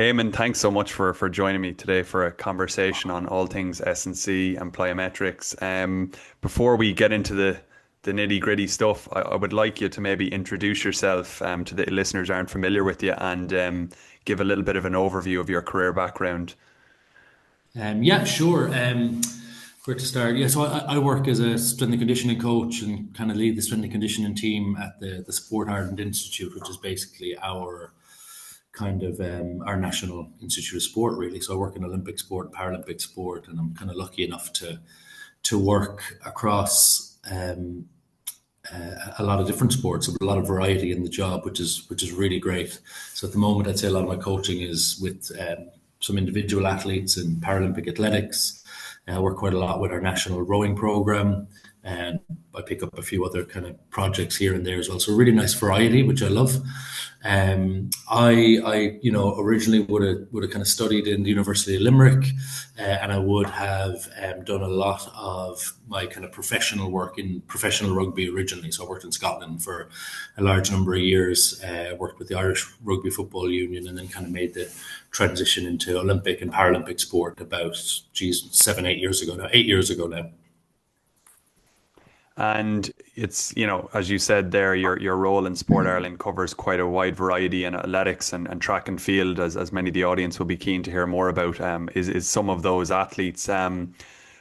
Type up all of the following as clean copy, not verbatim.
Eamon, thanks so much for joining me today for a conversation on all things S&C and plyometrics. Before we get into the nitty gritty stuff, I would like you to maybe introduce yourself to the listeners who aren't familiar with you and give a little bit of an overview of your career background. Yeah, sure. Where to start? Yeah, so I work as a strength and conditioning coach and kind of lead the strength and conditioning team at the Sport Ireland Institute, which is basically our kind of our national institute of sport, really. So I work in Olympic sport, Paralympic sport, and I'm kind of lucky enough to work across a lot of different sports, a lot of variety in the job, which is really great. So at the moment, I'd say a lot of my coaching is with some individual athletes in Paralympic athletics. I work quite a lot with our national rowing program, and I pick up a few other kind of projects here and there as well. So really nice variety, which I love. I originally would have kind of studied in the University of Limerick, and I would have done a lot of my kind of professional work in professional rugby originally. So I worked in Scotland for a large number of years, worked with the Irish Rugby Football Union, and then kind of made the transition into Olympic and Paralympic sport about, 8 years ago now, 8 years ago now. And it's, as you said there, your role in Sport Ireland covers quite a wide variety in athletics and track and field, as many of the audience will be keen to hear more about, is some of those athletes.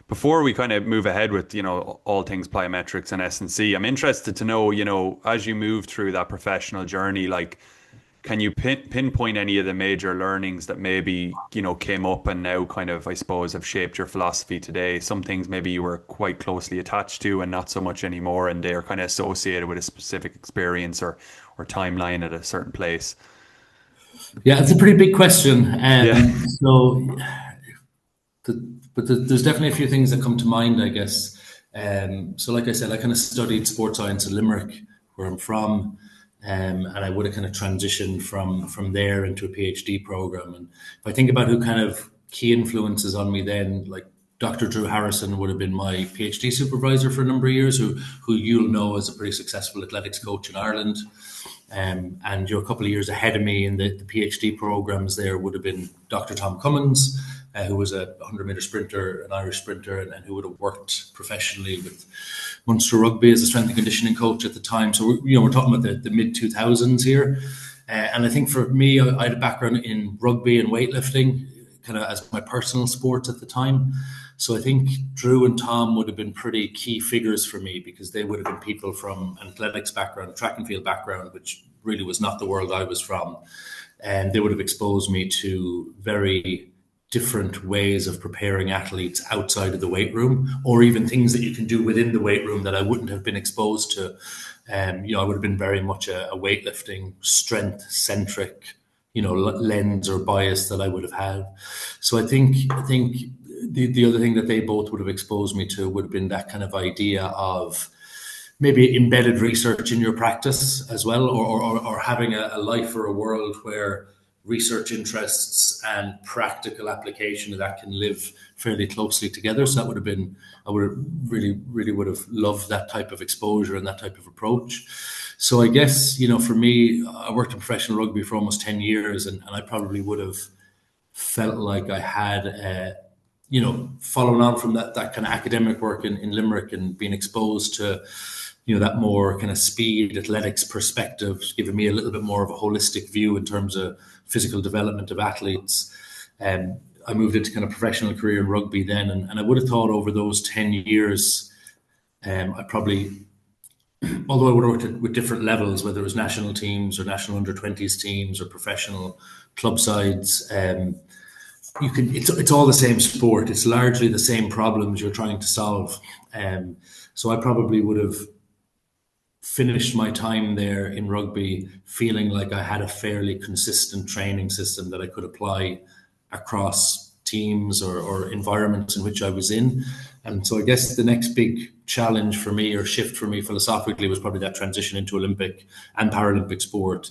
Before we kind of move ahead with, all things plyometrics and S&C, I'm interested to know, as you move through that professional journey, like, can you pinpoint any of the major learnings that maybe, came up and now kind of, I suppose, have shaped your philosophy today? Some things maybe you were quite closely attached to and not so much anymore, and they're kind of associated with a specific experience or timeline at a certain place. Yeah, it's a pretty big question. Yeah. There's definitely a few things that come to mind, I guess. So like I said, I kind of studied sports science in Limerick, where I'm from. And I would have kind of transitioned from there into a PhD program. And if I think about who kind of key influences on me then, like Dr. Drew Harrison would have been my PhD supervisor for a number of years, who you'll know as a pretty successful athletics coach in Ireland. And you're a couple of years ahead of me in the PhD programs there would have been Dr. Tom Cummins, who was a 100-meter sprinter, an Irish sprinter, and who would have worked professionally with Munster Rugby as a strength and conditioning coach at the time. So we're talking about the mid 2000s here. And I think for me, I had a background in rugby and weightlifting, kind of as my personal sports at the time. So I think Drew and Tom would have been pretty key figures for me because they would have been people from an athletics background, track and field background, which really was not the world I was from. And they would have exposed me to very different ways of preparing athletes outside of the weight room, or even things that you can do within the weight room that I wouldn't have been exposed to. I would have been very much a weightlifting, strength-centric, lens or bias that I would have had. So I think the other thing that they both would have exposed me to would have been that kind of idea of maybe embedded research in your practice as well, or having a life or a world where research interests and practical application of that can live fairly closely together. So that would have been, I would have really would have loved that type of exposure and that type of approach. So I guess, for me, I worked in professional rugby for almost 10 years and I probably would have felt like I had, following on from that kind of academic work in Limerick and being exposed to, that more kind of speed athletics perspective, giving me a little bit more of a holistic view in terms of physical development of athletes. I moved into kind of professional career in rugby then, and I would have thought over those 10 years, I probably, although I would have worked with different levels, whether it was national teams or national under-20s teams or professional club sides, it's all the same sport. It's largely the same problems you're trying to solve. So I probably would have finished my time there in rugby feeling like I had a fairly consistent training system that I could apply across teams or environments in which I was in. And so I guess the next big challenge for me or shift for me philosophically was probably that transition into Olympic and Paralympic sport,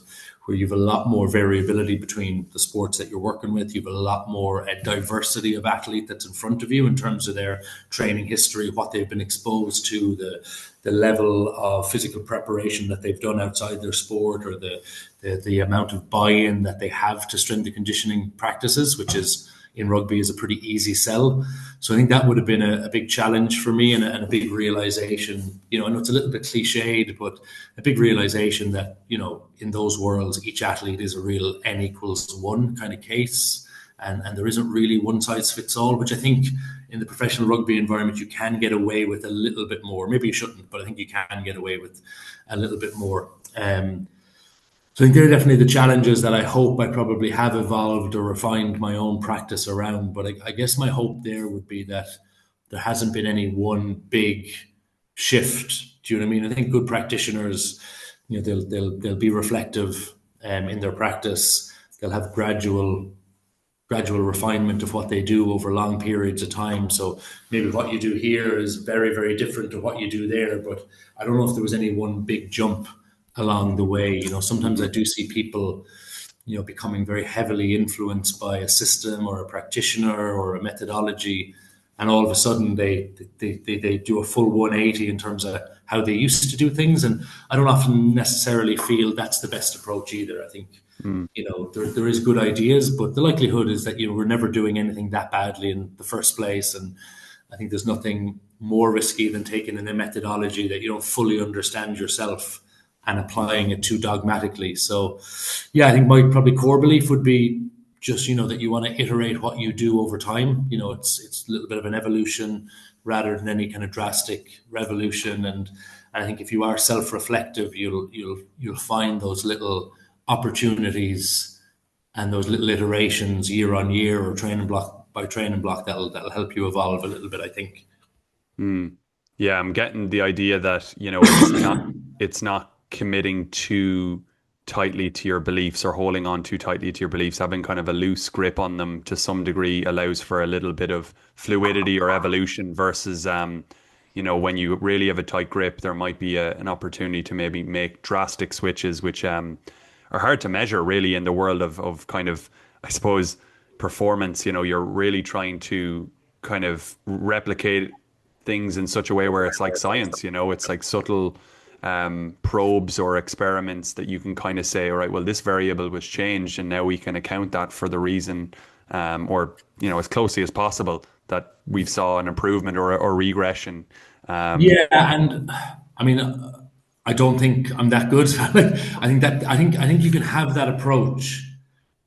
where you've a lot more variability between the sports that you're working with. You've a lot more diversity of athlete that's in front of you in terms of their training history, what they've been exposed to, the level of physical preparation that they've done outside their sport, or the amount of buy-in that they have to strength and conditioning practices, which is in rugby is a pretty easy sell. So I think that would have been a big challenge for me, and a big realization. I know it's a little bit cliched, but a big realization that, in those worlds, each athlete is a real n=1 kind of case. And there isn't really one size fits all, which I think in the professional rugby environment, you can get away with a little bit more. Maybe you shouldn't, but I think you can get away with a little bit more. So I think they're definitely the challenges that I hope I probably have evolved or refined my own practice around. But I guess my hope there would be that there hasn't been any one big shift. Do you know what I mean? I think good practitioners, they'll be reflective in their practice. They'll have gradual refinement of what they do over long periods of time. So maybe what you do here is very, very different to what you do there. But I don't know if there was any one big jump along the way. Sometimes I do see people, becoming very heavily influenced by a system or a practitioner or a methodology, and all of a sudden they do a full 180 in terms of how they used to do things. And I don't often necessarily feel that's the best approach either. I think there is good ideas, but the likelihood is that we're never doing anything that badly in the first place. And I think there's nothing more risky than taking in a methodology that you don't fully understand yourself and applying it too dogmatically. So, I think my probably core belief would be just, that you want to iterate what you do over time. It's a little bit of an evolution rather than any kind of drastic revolution. And I think if you are self-reflective, you'll find those little opportunities and those little iterations year on year, or training block by training block, that'll help you evolve a little bit, I think. Yeah, I'm getting the idea that, it's not committing too tightly to your beliefs or holding on too tightly to your beliefs. Having kind of a loose grip on them to some degree allows for a little bit of fluidity or evolution versus, when you really have a tight grip, there might be an opportunity to maybe make drastic switches, which are hard to measure really in the world of kind of, I suppose, performance. You're really trying to kind of replicate things in such a way where it's like science, it's like subtle probes or experiments that you can kind of say, all right, well, this variable was changed and now we can account that for the reason, or, as closely as possible that we saw an improvement or regression. And I mean, I don't think I'm that good. I think you can have that approach.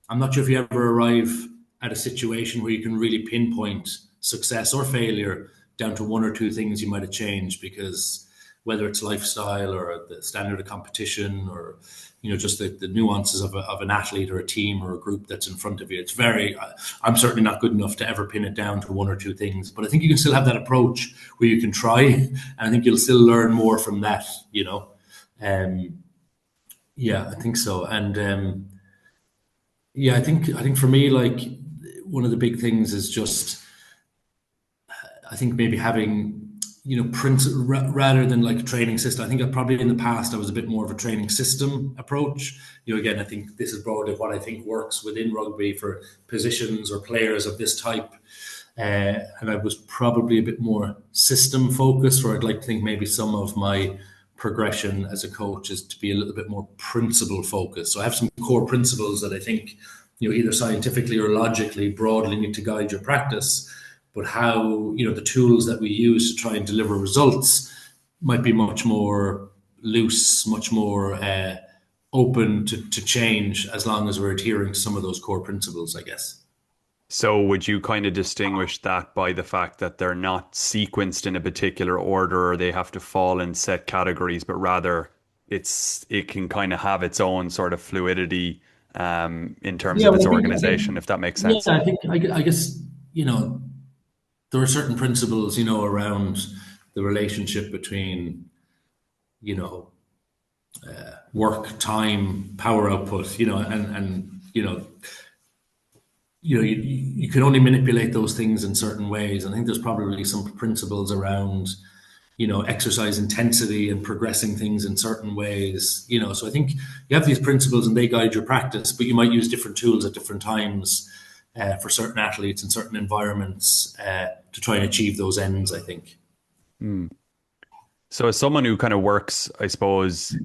I'm not sure if you ever arrive at a situation where you can really pinpoint success or failure down to one or two things you might have changed, because whether it's lifestyle or the standard of competition, or just the nuances of an athlete or a team or a group that's in front of you, it's very, I'm certainly not good enough to ever pin it down to one or two things. But I think you can still have that approach where you can try, and I think you'll still learn more from that. I think so. And I think for me, like, one of the big things is just, I think maybe having, rather than like a training system. I think probably in the past I was a bit more of a training system approach. Again, I think this is broadly what I think works within rugby for positions or players of this type. And I was probably a bit more system focused, where I'd like to think maybe some of my progression as a coach is to be a little bit more principle focused. So I have some core principles that I think, either scientifically or logically broadly need to guide your practice. But how, the tools that we use to try and deliver results might be much more loose, much more open to change, as long as we're adhering to some of those core principles, I guess. So would you kind of distinguish that by the fact that they're not sequenced in a particular order, or they have to fall in set categories, but rather it can kind of have its own sort of fluidity in terms of its organization, if that makes sense? I guess, there are certain principles, around the relationship between, work, time, power output, and you can only manipulate those things in certain ways. I think there's probably some principles around, exercise intensity and progressing things in certain ways. So I think you have these principles and they guide your practice, but you might use different tools at different times for certain athletes in certain environments to try and achieve those ends, I think. So as someone who kind of works, I suppose,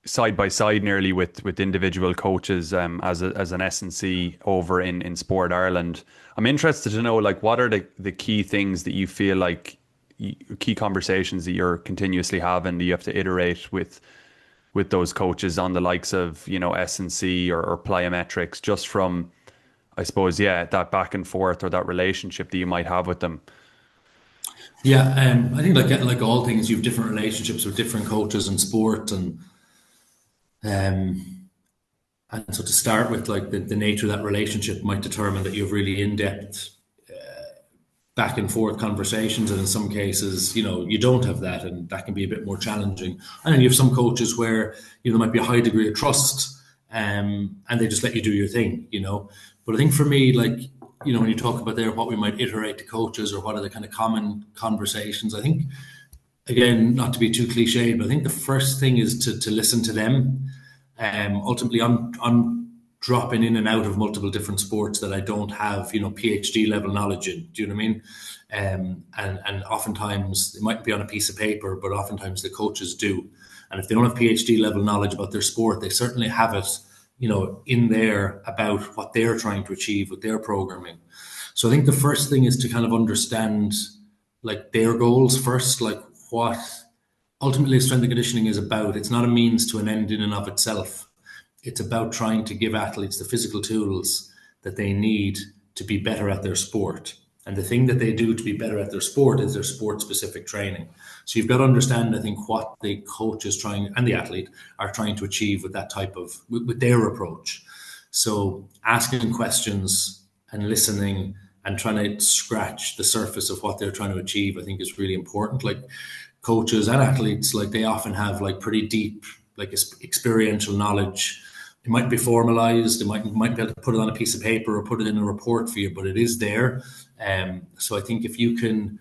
side by side nearly with individual coaches as an S&C over in Sport Ireland, I'm interested to know, like, what are the key things that you feel like key conversations that you're continuously having that you have to iterate with those coaches on the likes of, S&C or plyometrics, just from, I suppose, yeah, that back and forth or that relationship that you might have with them. Yeah, I think like all things, you have different relationships with different coaches in sport, um, and so to start with, like the nature of that relationship might determine that you have really in-depth back and forth conversations, and in some cases, you don't have that, and that can be a bit more challenging. And then you have some coaches where there might be a high degree of trust, and they just let you do your thing. But I think for me, like when you talk about there what we might iterate to coaches or what are the kind of common conversations, I think again, not to be too cliched, but I think the first thing is to listen to them. Ultimately, I'm dropping in and out of multiple different sports that I don't have, PhD level knowledge in. Do you know what I mean? And oftentimes it might be on a piece of paper, but oftentimes the coaches do. And if they don't have PhD level knowledge about their sport, they certainly have it, in there about what they're trying to achieve with their programming. So I think the first thing is to kind of understand like their goals first, like what ultimately strength and conditioning is about. It's not a means to an end in and of itself. It's about trying to give athletes the physical tools that they need to be better at their sport. And the thing that they do to be better at their sport is their sport specific training. So you've got to understand, I think, what the coach is trying and the athlete are trying to achieve with that type of, with their approach. So asking questions and listening and trying to scratch the surface of what they're trying to achieve, I think is really important. Like coaches and athletes, like they often have like pretty deep, like experiential knowledge. It might be formalized. It might be able to put it on a piece of paper or put it in a report for you, but it is there. So I think if you can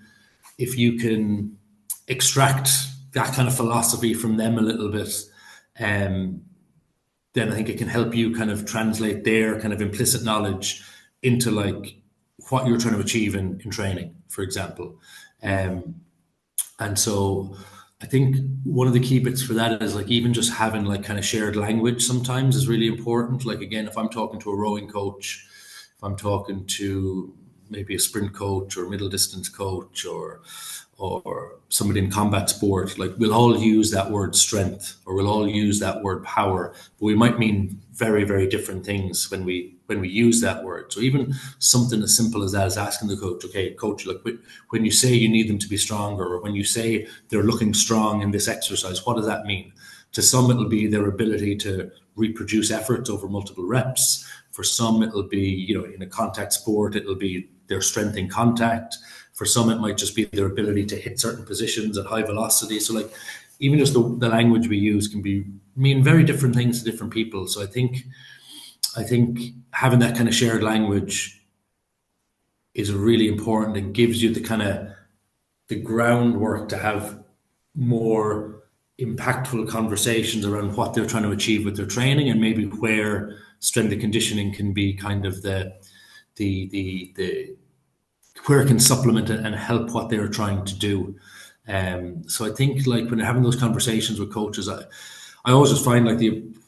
extract that kind of philosophy from them a little bit, then I think it can help you kind of translate their kind of implicit knowledge into like what you're trying to achieve in training, for example. And so I think one of the key bits for that is like even just having like kind of shared language sometimes is really important. Like again, if I'm talking to a rowing coach, if I'm talking to maybe a sprint coach or middle distance coach or somebody in combat sport, like we'll all use that word strength or we'll all use that word power, but we might mean very, very different things when we use that word. So even something as simple as that is asking the coach, okay, coach, look, when you say you need them to be stronger or when you say they're looking strong in this exercise, what does that mean? To some, it'll be their ability to reproduce efforts over multiple reps. For some, it'll be, in a contact sport, it'll be their strength in contact. For some, it might just be their ability to hit certain positions at high velocity. So like even just the language we use can mean very different things to different people. So I think having that kind of shared language is really important and gives you the kind of the groundwork to have more impactful conversations around what they're trying to achieve with their training and maybe where strength and conditioning can be kind of the where it can supplement and help what they're trying to do. So I think like when having those conversations with coaches, I always just find like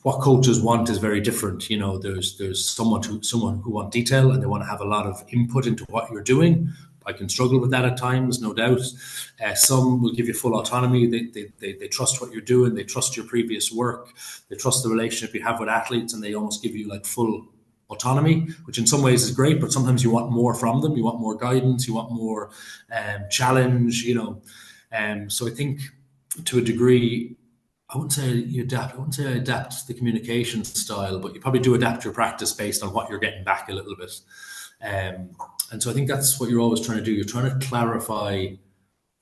what coaches want is very different. There's someone who want detail and they want to have a lot of input into what you're doing. I can struggle with that at times, no doubt. Some will give you full autonomy. They trust what you're doing. They trust your previous work. They trust the relationship you have with athletes, and they almost give you like full autonomy, which in some ways is great, but sometimes you want more from them. You want more guidance. You want more challenge. So I think to a degree, I wouldn't say you adapt. I wouldn't say I adapt the communication style, but you probably do adapt your practice based on what you're getting back a little bit. And so I think that's what you're always trying to do. You're trying to clarify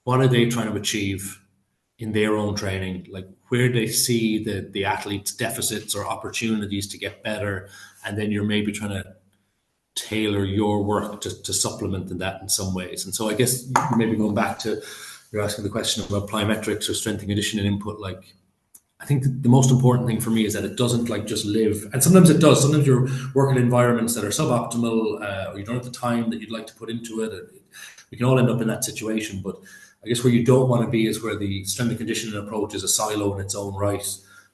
what are they trying to achieve in their own training, like where they see the athlete's deficits or opportunities to get better, and then you're maybe trying to tailor your work to supplement that in some ways. And so I guess maybe going back to you're asking the question about plyometrics or strength and conditioning input, like I think the most important thing for me is that it doesn't like just live, and sometimes it does. Sometimes you're working in environments that are suboptimal, or you don't have the time that you'd like to put into it. We can all end up in that situation, but I guess where you don't want to be is where the strength and conditioning approach is a silo in its own right.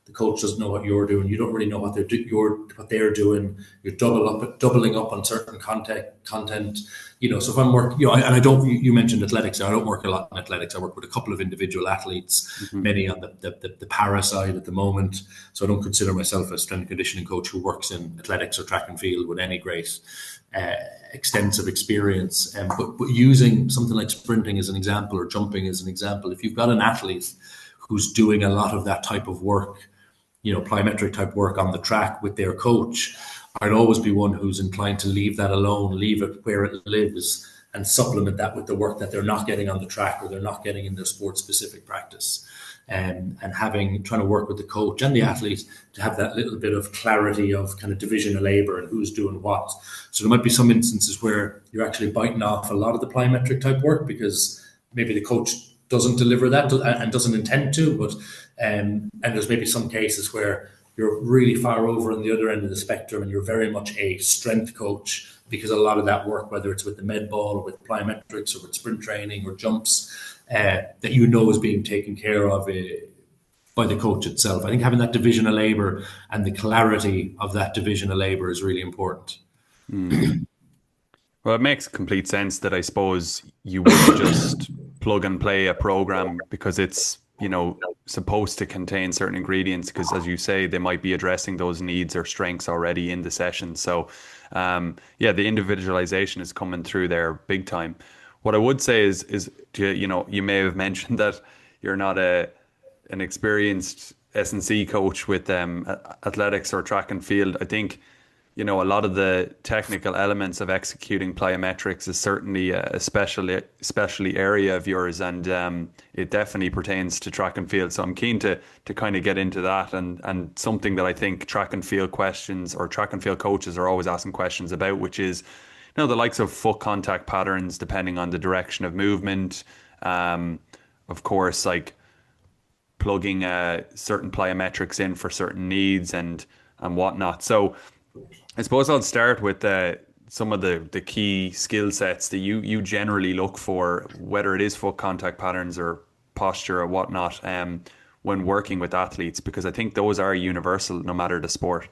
The coach doesn't know what you're doing. You don't really know what they're doing. You're doubling up on certain content. So if I'm working, and I don't. You mentioned athletics. I don't work a lot in athletics. I work with a couple of individual athletes, Mm-hmm. many on the para side at the moment. So I don't consider myself a strength and conditioning coach who works in athletics or track and field with any great extensive experience. But using something like sprinting as an example or jumping as an example, if you've got an athlete who's doing a lot of that type of work, plyometric type work on the track with their coach, I'd always be one who's inclined to leave that alone, leave it where it lives, and supplement that with the work that they're not getting on the track or they're not getting in their sport specific practice. And trying to work with the coach and the athlete to have that little bit of clarity of kind of division of labor and who's doing what. So there might be some instances where you're actually biting off a lot of the plyometric type work because maybe the coach doesn't deliver that and doesn't intend to, but and there's maybe some cases where you're really far over on the other end of the spectrum and you're very much a strength coach because a lot of that work, whether it's with the med ball or with plyometrics or with sprint training or jumps, that is being taken care of by the coach itself. I think having that division of labor and the clarity of that division of labor is really important. Well, it makes complete sense that I suppose you wouldn't just plug and play a program because it's, supposed to contain certain ingredients because, as you say, they might be addressing those needs or strengths already in the session. So, the individualization is coming through there big time. What I would say is you may have mentioned that you're not an experienced S&C coach with athletics or track and field. I think a lot of the technical elements of executing plyometrics is certainly a specialty area of yours, and it definitely pertains to track and field. So I'm keen to kind of get into that, and something that I think track and field questions or track and field coaches are always asking questions about, which is the likes of foot contact patterns depending on the direction of movement. Of course, like plugging certain plyometrics in for certain needs and whatnot. So I suppose I'll start with some of the key skill sets that you generally look for, whether it is foot contact patterns or posture or whatnot, when working with athletes, because I think those are universal no matter the sport.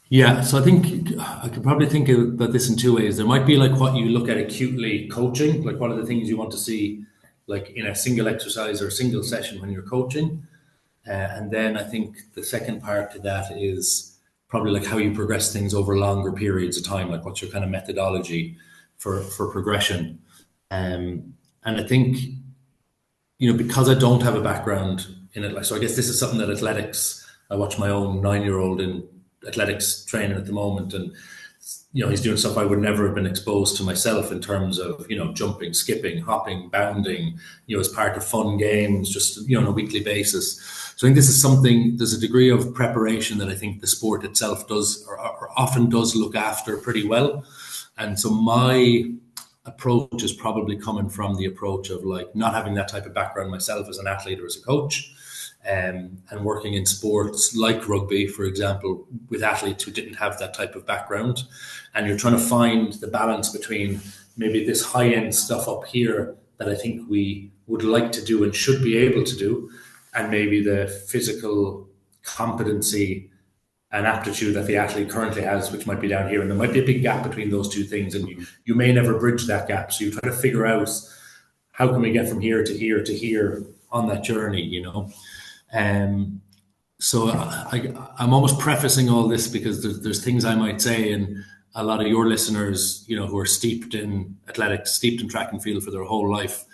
Yeah, so I think I could probably think about this in two ways. There might be like what you look at acutely coaching, like what are the things you want to see like in a single exercise or a single session when you're coaching. And then I think the second part to that is probably like how you progress things over longer periods of time, like what's your kind of methodology for progression. And I think, because I don't have a background in it, like, so I guess this is something that athletics, I watch my own 9-year-old in athletics training at the moment, and he's doing stuff I would never have been exposed to myself in terms of, jumping, skipping, hopping, bounding, as part of fun games, just, on a weekly basis. So I think this is something, there's a degree of preparation that I think the sport itself does or often does look after pretty well. And so my approach is probably coming from the approach of like not having that type of background myself as an athlete or as a coach. And working in sports like rugby, for example, with athletes who didn't have that type of background. And you're trying to find the balance between maybe this high-end stuff up here that I think we would like to do and should be able to do, and maybe the physical competency and aptitude that the athlete currently has, which might be down here. And there might be a big gap between those two things, and you may never bridge that gap. So you try to figure out how can we get from here to here to here on that journey, So I'm almost prefacing all this because there's things I might say, and a lot of your listeners, who are steeped in athletics, steeped in track and field for their whole life,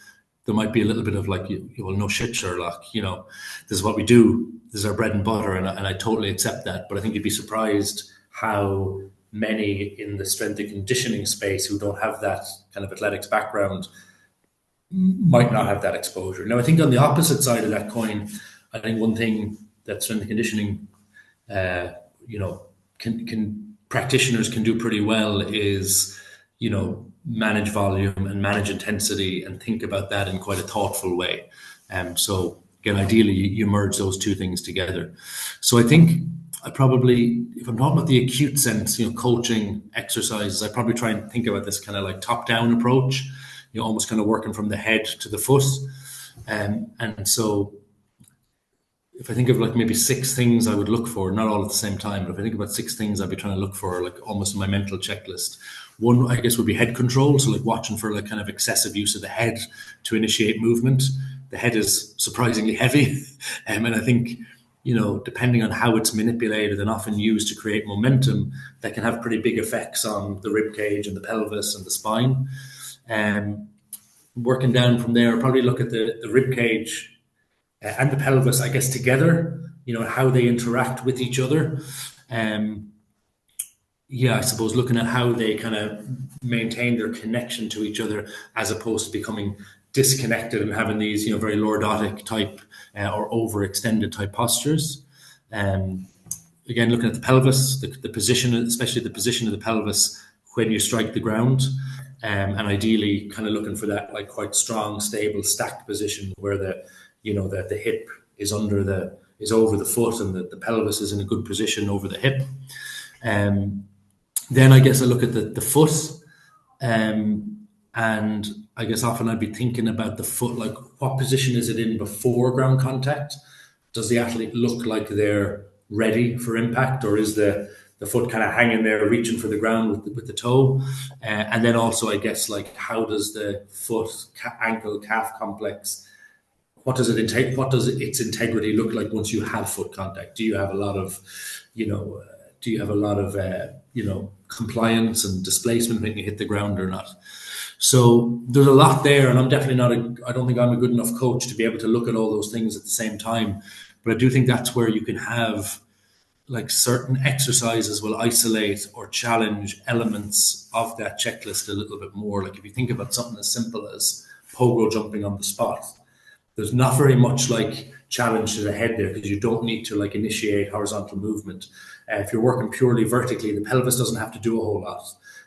there might be a little bit of like, well, no shit, Sherlock, this is what we do. This is our bread and butter. And I totally accept that. But I think you'd be surprised how many in the strength and conditioning space who don't have that kind of athletics background might not have that exposure. Now, I think on the opposite side of that coin, I think one thing that strength and conditioning, practitioners can do pretty well is, manage volume and manage intensity and think about that in quite a thoughtful way. So again, ideally, you merge those two things together. So I think I probably, if I'm talking about the acute sense, coaching exercises, I probably try and think about this kind of like top-down approach, almost kind of working from the head to the foot. And so if I think of like maybe 6 things I would look for, not all at the same time, but if I think about 6 things I'd be trying to look for, like almost in my mental checklist. One, I guess, would be head control. So like watching for like kind of excessive use of the head to initiate movement. The head is surprisingly heavy. And I think, depending on how it's manipulated and often used to create momentum, that can have pretty big effects on the rib cage and the pelvis and the spine. Working down from there, I'll probably look at the rib cage and the pelvis, I guess, together, how they interact with each other. I suppose looking at how they kind of maintain their connection to each other as opposed to becoming disconnected and having these, very lordotic type or overextended type postures. Again, looking at the pelvis, the position, especially the position of the pelvis when you strike the ground. And ideally kind of looking for that like quite strong, stable, stacked position where the hip is over the foot and the pelvis is in a good position over the hip. Then I guess I look at the foot, and I guess often I'd be thinking about the foot, like what position is it in before ground contact? Does the athlete look like they're ready for impact, or is the foot kind of hanging there, reaching for the ground with the toe? And then also, I guess, like how does the foot, ankle, calf complex, what does its integrity look like once you have foot contact? Do you have a lot of, compliance and displacement when you hit the ground or not? So there's a lot there, and I'm definitely I don't think I'm a good enough coach to be able to look at all those things at the same time. But I do think that's where you can have like certain exercises will isolate or challenge elements of that checklist a little bit more. Like if you think about something as simple as pogo jumping on the spot, there's not very much like challenge to the head there because you don't need to like initiate horizontal movement. If you're working purely vertically, the pelvis doesn't have to do a whole lot.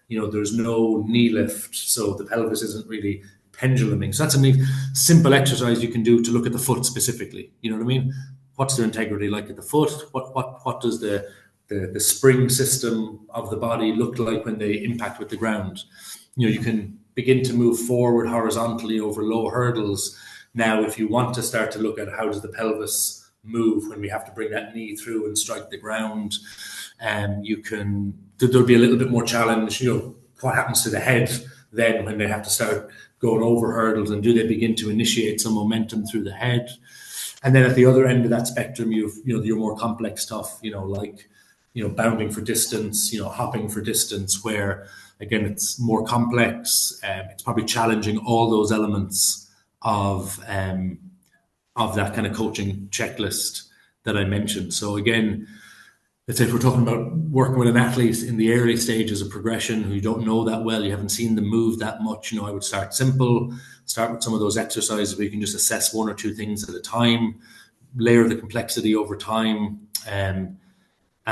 There's no knee lift, so the pelvis isn't really penduluming. So that's a simple exercise you can do to look at the foot specifically. You know what I mean? What's their integrity like at the foot? What does the spring system of the body look like when they impact with the ground? You can begin to move forward horizontally over low hurdles. Now, if you want to start to look at how does the pelvis move when we have to bring that knee through and strike the ground, there'll be a little bit more challenge. What happens to the head then when they have to start going over hurdles, and do they begin to initiate some momentum through the head? And then at the other end of that spectrum, you've your more complex stuff, like bounding for distance, hopping for distance, where again it's more complex. It's probably challenging all those elements of that kind of coaching checklist that I mentioned. So again, let's say if we're talking about working with an athlete in the early stages of progression who you don't know that well, you haven't seen them move that much, I would start simple, start with some of those exercises where you can just assess 1 or 2 things at a time, layer the complexity over time, and be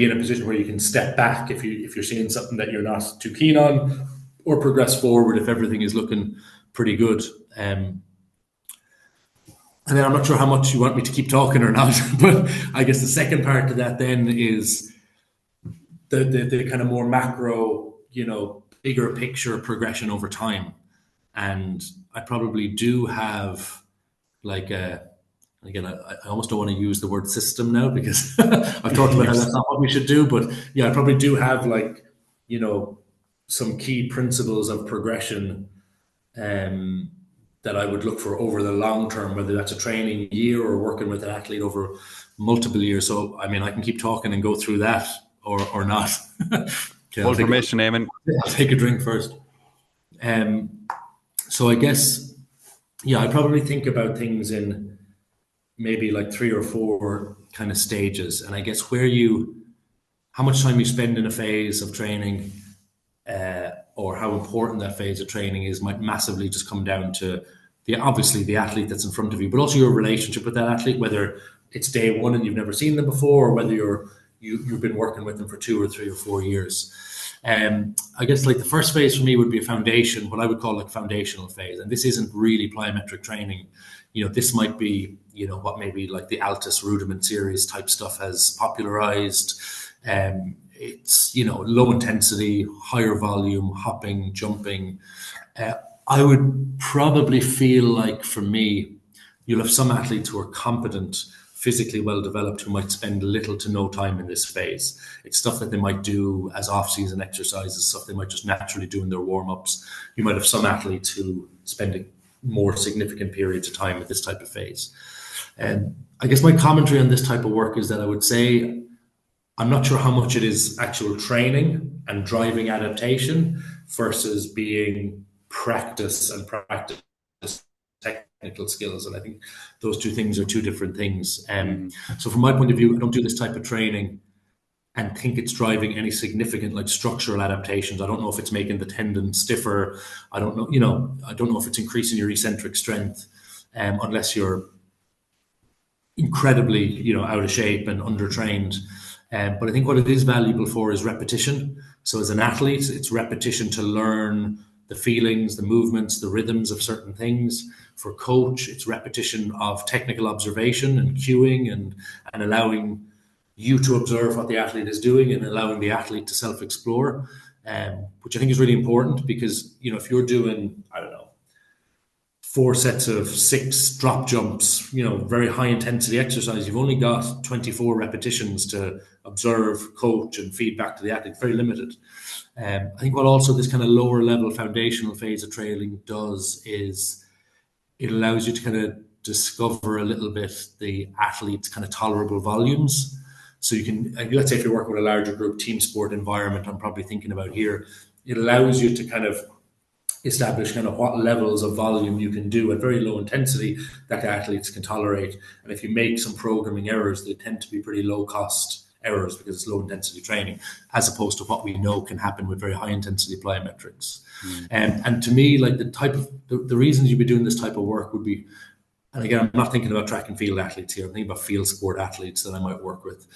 in a position where you can step back if you're seeing something that you're not too keen on, or progress forward if everything is looking pretty good. And then I'm not sure how much you want me to keep talking or not, but I guess the second part to that then is the kind of more macro, bigger picture progression over time. And I probably do have like again, I almost don't want to use the word system now because I've talked about how that's not what we should do, but yeah, I probably do have like, some key principles of progression that I would look for over the long term, whether that's a training year or working with an athlete over multiple years. So, I mean, I can keep talking and go through that or not. Okay, full permission, Eamonn. I'll take a drink first. So I guess, I probably think about things in maybe like 3 or 4 kind of stages. And I guess how much time you spend in a phase of training, or how important that phase of training is, might massively just come down to obviously the athlete that's in front of you, but also your relationship with that athlete, whether it's day one and you've never seen them before, or whether you've been working with them for 2 or 3 or 4 years. I guess like the first phase for me would be a foundation, what I would call like foundational phase. And this isn't really plyometric training. This might be, what maybe like the Altus Rudiment series type stuff has popularized. It's, low intensity, higher volume, hopping, jumping. I would probably feel like for me, you'll have some athletes who are competent, physically well developed, who might spend little to no time in this phase. It's stuff that they might do as off-season exercises, stuff they might just naturally do in their warm-ups. You might have some athletes who spend more significant periods of time at this type of phase. And I guess my commentary on this type of work is that I would say I'm not sure how much it is actual training and driving adaptation versus being practice technical skills. And I think those two things are two different things. So from my point of view, I don't do this type of training and think it's driving any significant like structural adaptations. I don't know if it's making the tendon stiffer. I don't know, I don't know if it's increasing your eccentric strength, unless you're incredibly, out of shape and undertrained. But I think what it is valuable for is repetition. So as an athlete, it's repetition to learn the feelings, the movements, the rhythms of certain things. For coach, it's repetition of technical observation and cueing and allowing you to observe what the athlete is doing and allowing the athlete to self-explore, which I think is really important because, if you're doing, I don't know, 4 sets of 6 drop jumps, very high intensity exercise, you've only got 24 repetitions to observe, coach, and feed back to the athlete. Very limited. I think what also this kind of lower level foundational phase of training does is it allows you to kind of discover a little bit the athlete's kind of tolerable volumes. So you can, let's say if you're working with a larger group team sport environment, I'm probably thinking about here, it allows you to kind of establish kind of what levels of volume you can do at very low intensity that the athletes can tolerate. And if you make some programming errors, they tend to be pretty low cost errors because it's low intensity training, as opposed to what we know can happen with very high intensity plyometrics. And to me, like the reasons you'd be doing this type of work would be, and again, I'm not thinking about track and field athletes here. I'm thinking about field sport athletes that I might work with,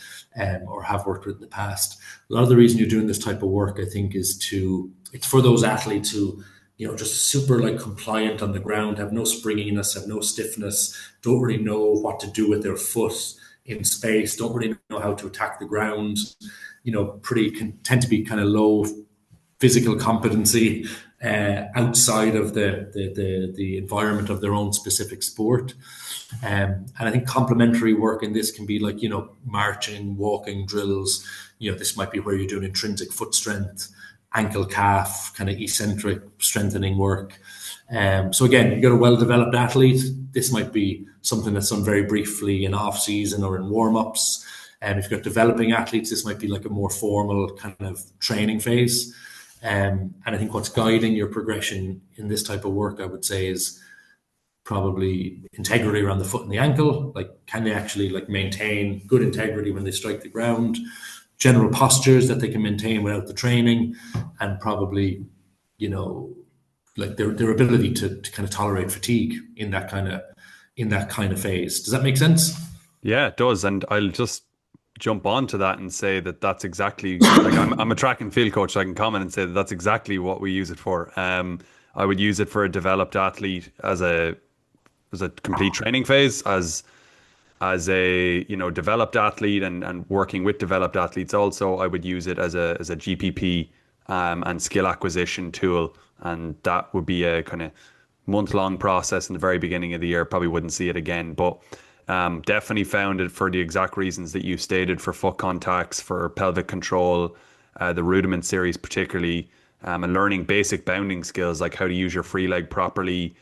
or have worked with in the past. A lot of the reason you're doing this type of work, I think, it's for those athletes who, just super like compliant on the ground, have no springiness, have no stiffness, don't really know what to do with their foot in space, don't really know how to attack the ground, tend to be kind of low physical competency outside of the environment of their own specific sport. And I think complementary work in this can be like, marching, walking drills. This might be where you're doing intrinsic foot strength, ankle calf, kind of eccentric strengthening work. So again, you got a well-developed athlete. This might be something that's done very briefly in off-season or in warm-ups. And if you've got developing athletes, this might be like a more formal kind of training phase. And I think what's guiding your progression in this type of work, I would say, is probably integrity around the foot and the ankle. Like, can they actually like maintain good integrity when they strike the ground? General postures that they can maintain without the training, and probably, like their ability to kind of tolerate fatigue in that kind of phase. Does that make sense? Yeah, it does. And I'll just jump onto that and say that that's exactly like I'm a track and field coach, so I can comment and say that that's exactly what we use it for. I would use it for a developed athlete as a complete training phase, as a developed athlete and working with developed athletes. Also, I would use it as a GPP and skill acquisition tool, and that would be a kind of month-long process in the very beginning of the year. Probably wouldn't see it again, but definitely found it for the exact reasons that you stated, for foot contacts, for pelvic control, the rudiment series particularly, and learning basic bounding skills like how to use your free leg properly.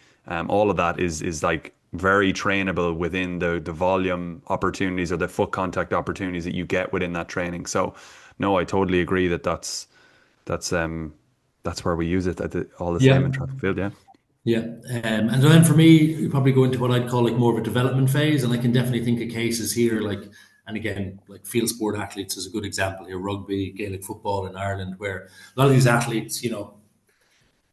All of that is like very trainable within the volume opportunities or the foot contact opportunities that you get within that training. So no, I totally agree that's where we use it all the same in track and field. Yeah. And then for me, you probably go into what I'd call like more of a development phase. And I can definitely think of cases here, like, and again, like field sport athletes is a good example here, rugby, Gaelic football in Ireland, where a lot of these athletes,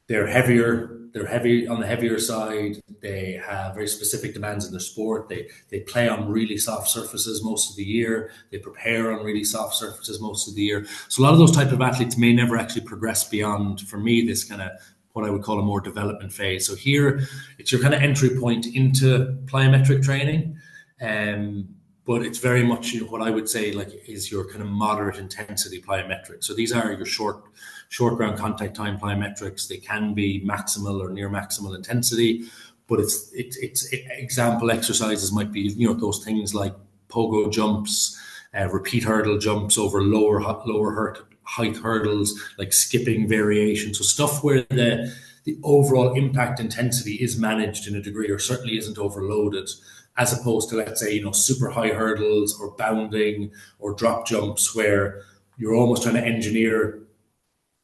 they're heavier, they're heavy on the heavier side. They have very specific demands in their sport. They play on really soft surfaces most of the year. They prepare on really soft surfaces most of the year. So a lot of those type of athletes may never actually progress beyond, for me, this kind of what I would call a more development phase. So here, it's your kind of entry point into plyometric training. But it's very much, what I would say is your kind of moderate intensity plyometrics. So these are your short ground contact time plyometrics. They can be maximal or near maximal intensity, but it's example exercises might be those things like pogo jumps, repeat hurdle jumps over lower height hurdles, like skipping variation. So stuff where the overall impact intensity is managed in a degree, or certainly isn't overloaded, as opposed to, let's say, super high hurdles or bounding or drop jumps where you're almost trying to engineer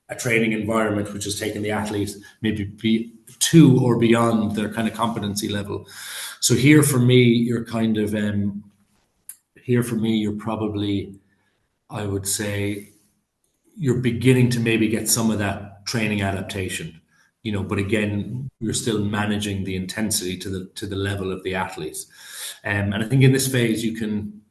a training environment which is taking the athlete maybe be to or beyond their kind of competency level. So here for me, you're probably, I would say, you're beginning to maybe get some of that training adaptation, but again, you're still managing the intensity to the level of the athlete. And I think in this phase, you can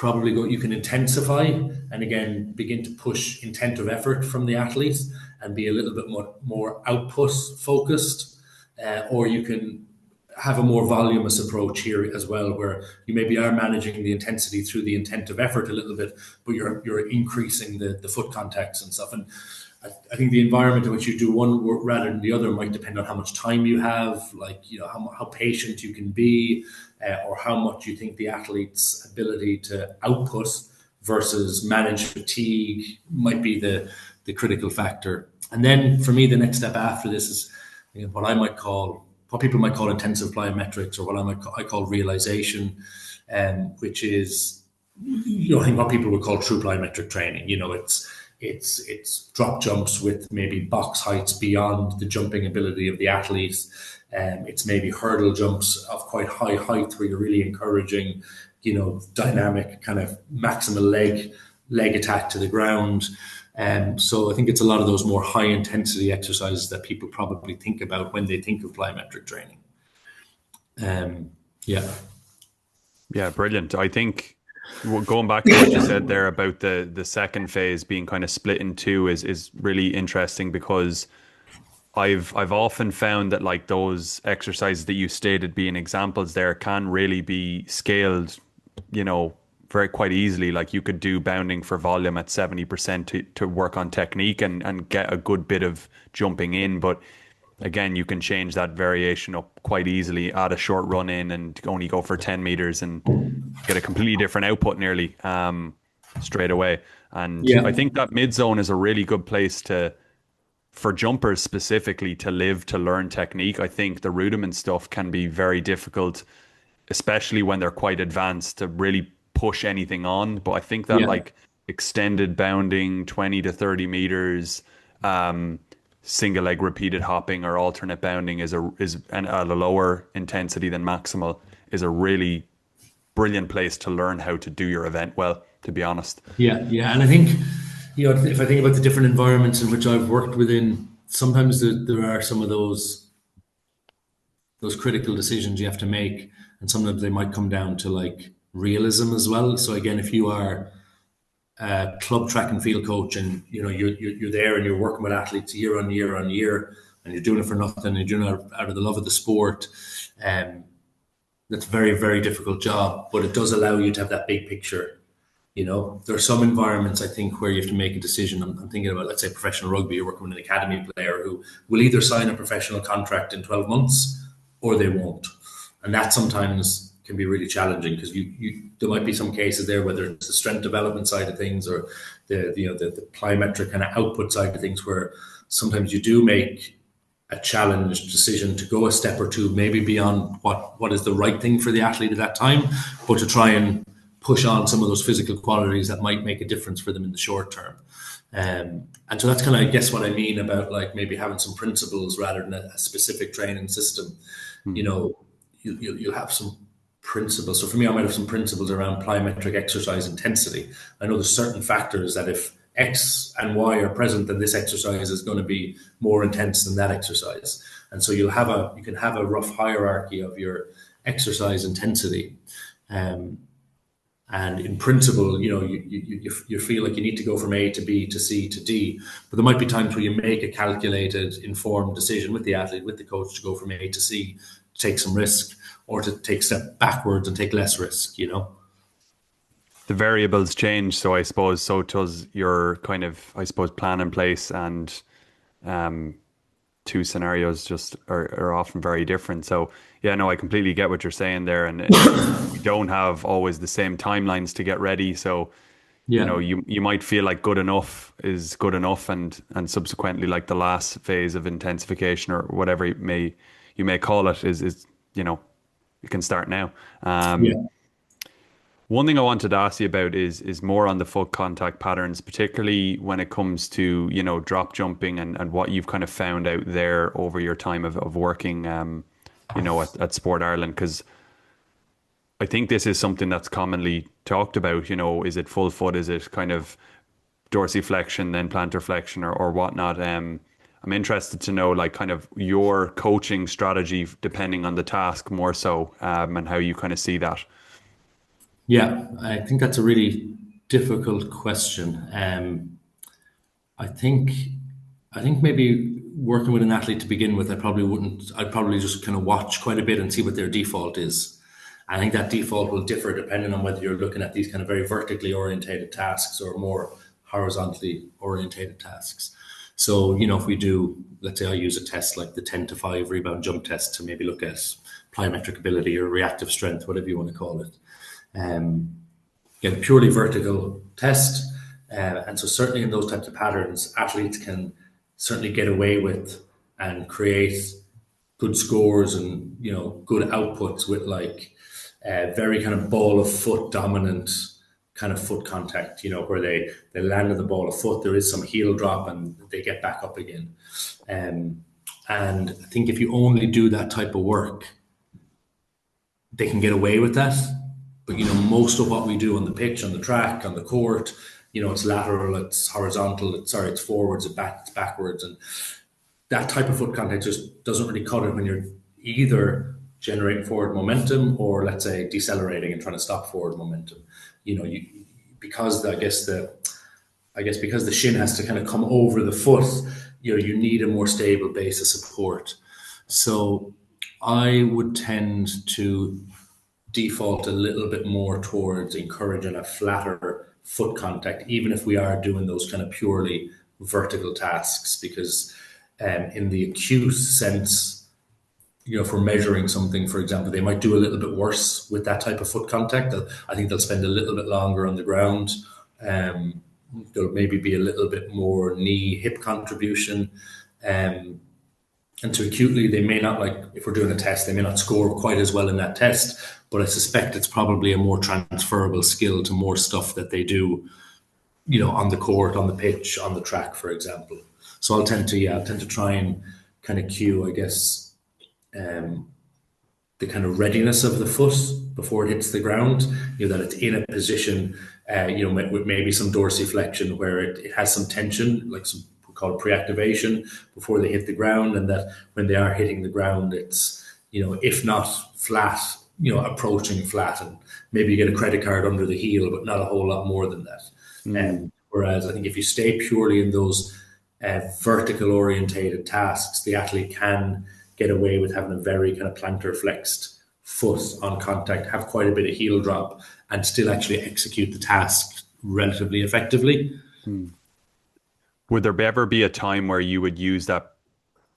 intensify and again begin to push intent of effort from the athlete and be a little bit more output focused, or you can have a more voluminous approach here as well, where you maybe are managing the intensity through the intent of effort a little bit, but you're increasing the foot contacts and stuff. And I think the environment in which you do one rather than the other might depend on how much time you have, how patient you can be, or how much you think the athlete's ability to output versus manage fatigue might be the critical factor. And then for me, the next step after this is what people might call intensive plyometrics, or what I call realization, which is I think what people would call true plyometric training. It's drop jumps with maybe box heights beyond the jumping ability of the athlete. It's maybe hurdle jumps of quite high height where you're really encouraging, dynamic kind of maximal leg attack to the ground. So I think it's a lot of those more high intensity exercises that people probably think about when they think of plyometric training. Yeah, brilliant. I think going back to what you said there about the second phase being kind of split in two is really interesting, because I've often found that those exercises that you stated being examples there can really be scaled, very quite easily. Like you could do bounding for volume at 70% to work on technique and get a good bit of jumping in. But again, you can change that variation up quite easily, add a short run in and only go for 10 meters and get a completely different output nearly straight away. And I think that mid zone is a really good place for jumpers specifically to learn technique. I think the rudiment stuff can be very difficult, especially when they're quite advanced, to really push anything on. But I think that extended bounding 20 to 30 meters, single leg repeated hopping or alternate bounding is at a lower intensity than maximal is a really brilliant place to learn how to do your event well, to be honest. And I think if I think about the different environments in which I've worked within, sometimes there are some of those critical decisions you have to make, and sometimes they might come down to realism as well. So again, if you are a club track and field coach and you're there and you're working with athletes year on year on year, and you're doing it for nothing, you're doing it out of the love of the sport, that's a very, very difficult job, but it does allow you to have that big picture. There are some environments, I think, where you have to make a decision. I'm thinking about, let's say, professional rugby. You're working with an academy player who will either sign a professional contract in 12 months or they won't. And that sometimes can be really challenging, because there might be some cases there, whether it's the strength development side of things or the plyometric kind of output side of things, where sometimes you do make a challenged decision to go a step or two, maybe beyond what is the right thing for the athlete at that time, but to try and push on some of those physical qualities that might make a difference for them in the short term. And so that's kind of, I guess, what I mean about maybe having some principles rather than a specific training system. You'll have some principles. So for me, I might have some principles around plyometric exercise intensity. I know there's certain factors that if X and Y are present, then this exercise is going to be more intense than that exercise. And so you can have a rough hierarchy of your exercise intensity. And in principle, you feel like you need to go from A to B to C to D, but there might be times where you make a calculated, informed decision with the athlete, with the coach, to go from A to C, to take some risk, or to take a step backwards and take less risk. The variables change, so I suppose so does your kind of, I suppose, plan in place, and two scenarios just are often very different. So yeah, no, I completely get what you're saying there, and we don't have always the same timelines to get ready. So Yeah. you might feel like good enough is good enough, and subsequently, like the last phase of intensification or whatever you may call it is you can start now. Yeah. One thing I wanted to ask you about is more on the foot contact patterns, particularly when it comes to, drop jumping, and what you've kind of found out there over your time of working, at Sport Ireland. Because I think this is something that's commonly talked about, is it full foot? Is it kind of dorsiflexion, then plantar flexion, or whatnot? I'm interested to know, like, kind of your coaching strategy depending on the task more so, and how you kind of see that. Yeah, I think that's a really difficult question. I think maybe working with an athlete to begin with, I probably wouldn't. I'd probably just kind of watch quite a bit and see what their default is. I think that default will differ depending on whether you're looking at these kind of very vertically orientated tasks or more horizontally orientated tasks. So, if we do, let's say I use a test like the 10-5 rebound jump test to maybe look at plyometric ability or reactive strength, whatever you want to call it. Get a purely vertical test. And so certainly in those types of patterns, athletes can certainly get away with and create good scores and, good outputs with like very kind of ball of foot dominant kind of foot contact, where they land on the ball of foot, there is some heel drop and they get back up again. And I think if you only do that type of work, they can get away with that. But most of what we do on the pitch, on the track, on the court, it's lateral, it's horizontal, it's forwards, it's backwards, and that type of foot contact just doesn't really cut it when you're either generating forward momentum or, let's say, decelerating and trying to stop forward momentum. Because because the shin has to kind of come over the foot, you need a more stable base of support. So I would tend to default a little bit more towards encouraging a flatter foot contact, even if we are doing those kind of purely vertical tasks, because in the acute sense, for measuring something, for example, they might do a little bit worse with that type of foot contact. I think they'll spend a little bit longer on the ground. There'll maybe be a little bit more knee hip contribution. And to acutely, they may not, like, if we're doing a test, they may not score quite as well in that test, but I suspect it's probably a more transferable skill to more stuff that they do, on the court, on the pitch, on the track, for example. So I'll tend to try and kind of cue, I guess, the kind of readiness of the foot before it hits the ground, that it's in a position, with maybe some dorsiflexion where it has some tension, like some called pre-activation before they hit the ground, and that when they are hitting the ground, it's, if not flat, approaching flat, and maybe you get a credit card under the heel, but not a whole lot more than that. Whereas I think if you stay purely in those vertical orientated tasks, the athlete can get away with having a very kind of plantar flexed foot on contact, have quite a bit of heel drop, and still actually execute the task relatively effectively. Would there ever be a time where you would use that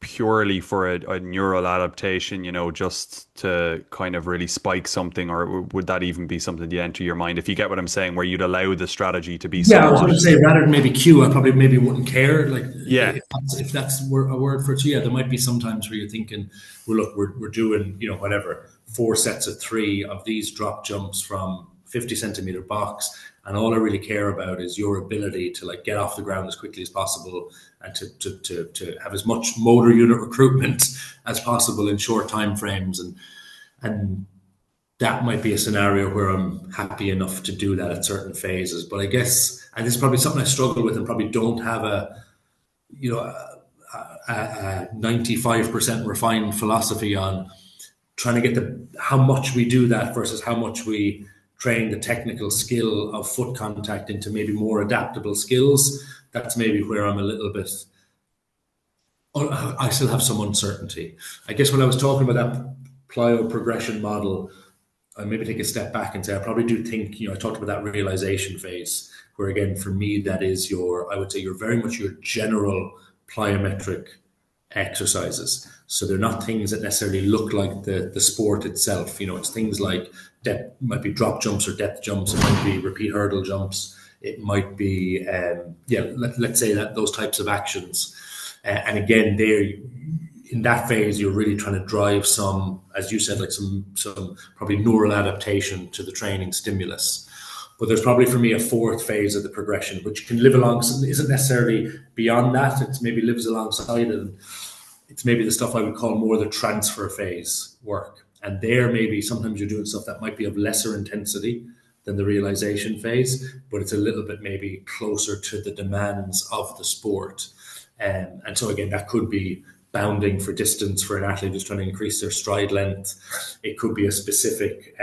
purely for a neural adaptation, just to kind of really spike something, or would that even be something that enter your mind, if you get what I'm saying, where you'd allow the strategy to be Yeah, I was going to somewhat? say, rather than maybe cue, I probably maybe wouldn't care. Like, Yeah. if that's a word for it. So yeah, there might be some times where you're thinking, well, look, we're doing, whatever, 4 sets of 3 of these drop jumps from 50 centimeter box, and all I really care about is your ability to, like, get off the ground as quickly as possible and to have as much motor unit recruitment as possible in short time frames, and that might be a scenario where I'm happy enough to do that at certain phases. But I guess, and this is probably something I struggle with and probably don't have a, you know, a 95% refined philosophy on trying to get how much we do that versus how much we train the technical skill of foot contact into maybe more adaptable skills. That's maybe where I'm a little bit, I still have some uncertainty. I guess when I was talking about that plyo progression model, I maybe take a step back and say I probably do think, I talked about that realization phase, where again, for me, that is I would say you're very much your general plyometric exercises. So they're not things that necessarily look like the sport itself. It's things like depth, might be drop jumps or depth jumps. It might be repeat hurdle jumps. It might be, let's say that those types of actions. And again, there in that phase, you're really trying to drive some, as you said, like some probably neural adaptation to the training stimulus. But there's probably for me a fourth phase of the progression, which can live along, isn't necessarily beyond that. It maybe lives alongside it. It's maybe the stuff I would call more the transfer phase work. And there, maybe sometimes you're doing stuff that might be of lesser intensity than the realization phase, but it's a little bit maybe closer to the demands of the sport. And so again, that could be bounding for distance for an athlete who's trying to increase their stride length. It could be a specific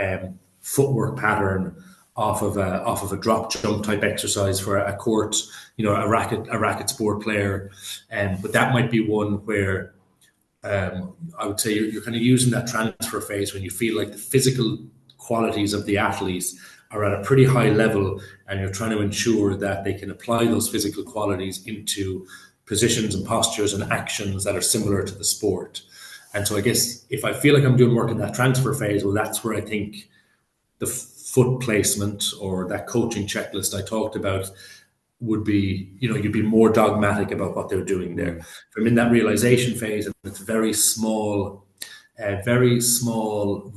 footwork pattern off of a drop jump type exercise for a court, a racket sport player. But that might be one where I would say you're kind of using that transfer phase when you feel like the physical qualities of the athletes are at a pretty high level, and you're trying to ensure that they can apply those physical qualities into positions and postures and actions that are similar to the sport. And so I guess if I feel like I'm doing work in that transfer phase, well, that's where I think the foot placement or that coaching checklist I talked about would be, you'd be more dogmatic about what they're doing there. If I'm in that realization phase and it's very small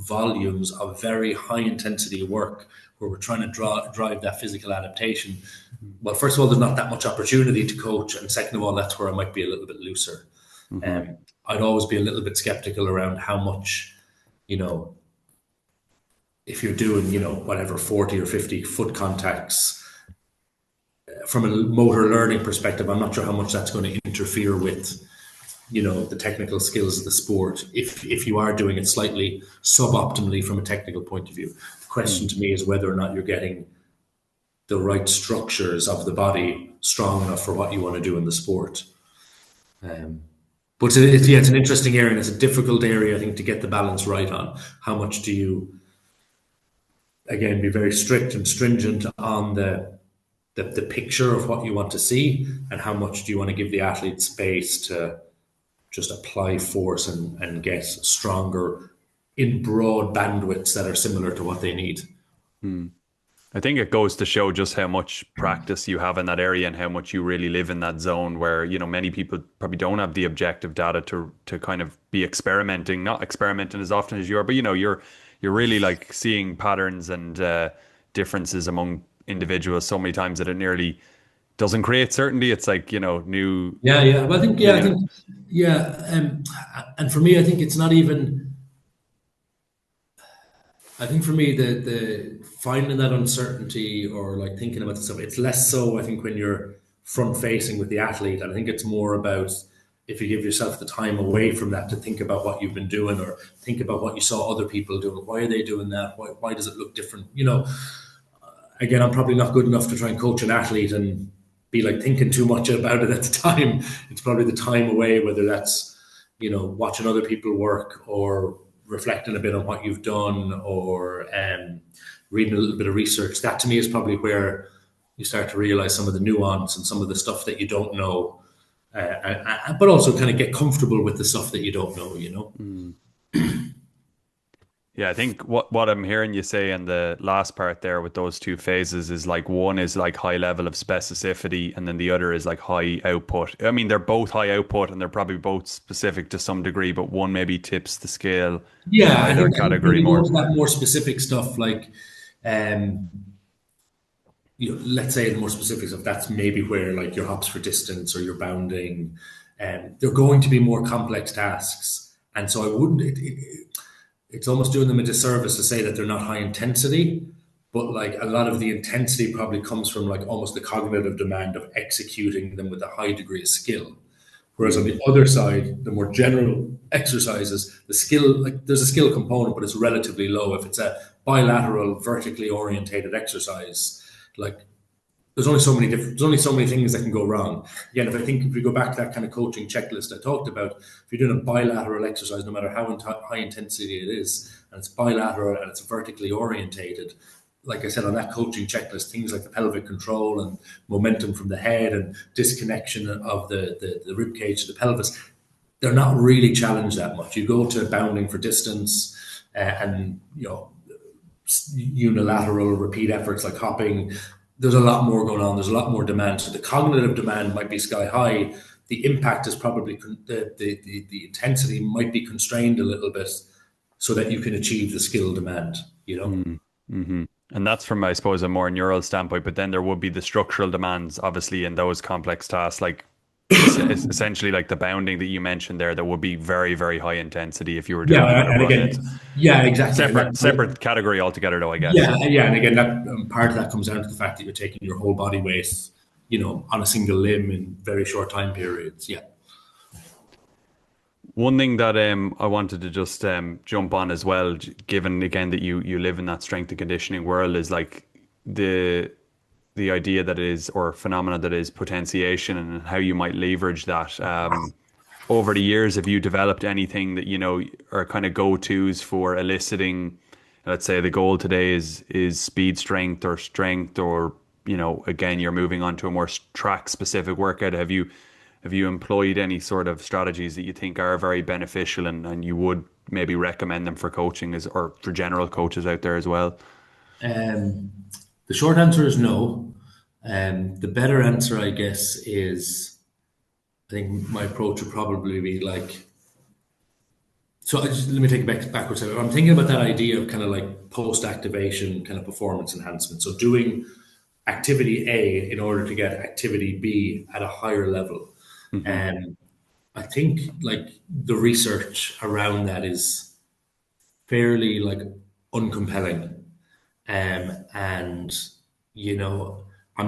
volumes of very high intensity work where we're trying to drive that physical adaptation, well, first of all, there's not that much opportunity to coach, and second of all, that's where I might be a little bit looser. I'd always be a little bit skeptical around how much, if you're doing, whatever 40 or 50 foot contacts, from a motor learning perspective, I'm not sure how much that's going to interfere with, the technical skills of the sport. If you are doing it slightly suboptimally from a technical point of view, the question to me is whether or not you're getting the right structures of the body strong enough for what you want to do in the sport. But it's an interesting area, and it's a difficult area, I think, to get the balance right on. How much do you, again, be very strict and stringent on the picture of what you want to see, and how much do you want to give the athlete space to just apply force and get stronger in broad bandwidths that are similar to what they need. I think it goes to show just how much practice you have in that area and how much you really live in that zone where, many people probably don't have the objective data to kind of be not experimenting as often as you are, but you're really like seeing patterns and differences among individuals so many times that it nearly doesn't create certainty. It's like, new. Yeah. Well, and for me, I think it's not even, I think for me, the finding that uncertainty or like thinking about the stuff, it's less so, I think, when you're front facing with the athlete. And I think it's more about if you give yourself the time away from that to think about what you've been doing or think about what you saw other people doing. Why are they doing that? Why does it look different? Again, I'm probably not good enough to try and coach an athlete and be like thinking too much about it at the time. It's probably the time away, whether that's, watching other people work or reflecting a bit on what you've done or reading a little bit of research. That to me is probably where you start to realize some of the nuance and some of the stuff that you don't know, but also kind of get comfortable with the stuff that you don't know, Yeah, I think what I'm hearing you say in the last part there with those two phases is like one is like high level of specificity and then the other is like high output. I mean, they're both high output and they're probably both specific to some degree, but one maybe tips the scale in either category more. That more specific stuff like, let's say the more specific stuff, that's maybe where like your hops for distance or your bounding, they're going to be more complex tasks. And so I wouldn't, it's almost doing them a disservice to say that they're not high intensity, but like a lot of the intensity probably comes from like almost the cognitive demand of executing them with a high degree of skill. Whereas on the other side, the more general exercises, the skill, like there's a skill component, but it's relatively low. If it's a bilateral, vertically orientated exercise, like there's only so many things that can go wrong. Again, if we go back to that kind of coaching checklist I talked about, if you're doing a bilateral exercise, no matter how high intensity it is, and it's bilateral and it's vertically orientated, like I said on that coaching checklist, things like the pelvic control and momentum from the head and disconnection of the rib cage to the pelvis, they're not really challenged that much. You go to bounding for distance and unilateral repeat efforts like hopping. There's a lot more going on. There's a lot more demand. So the cognitive demand might be sky high. The impact is probably the intensity might be constrained a little bit so that you can achieve the skill demand. Mm-hmm. And that's from, I suppose, a more neural standpoint. But then there would be the structural demands, obviously, in those complex tasks, like essentially like the bounding that you mentioned there, that would be very, very high intensity if you were doing Yeah, kind of and run again, it. yeah, exactly. And Separate category altogether, though, I guess. yeah, and again, that part of that comes down to the fact that you're taking your whole body weight, on a single limb in very short time periods. Yeah. One thing that I wanted to just jump on as well, given again that you live in that strength and conditioning world, is like the idea that is, or phenomena that is potentiation, and how you might leverage that. Over the years, have you developed anything that are kind of go-tos for eliciting? Let's say the goal today is speed strength, or again you're moving on to a more track specific workout. Have you employed any sort of strategies that you think are very beneficial, and you would maybe recommend them for coaching or for general coaches out there as well? Um, the short answer is no. The better answer, I guess, is I think my approach would probably be like, let me take it backwards. I'm thinking about that idea of kind of like post activation kind of performance enhancement. So doing activity A in order to get activity B at a higher level. Hmm. And I think like the research around that is fairly like uncompelling. And I'm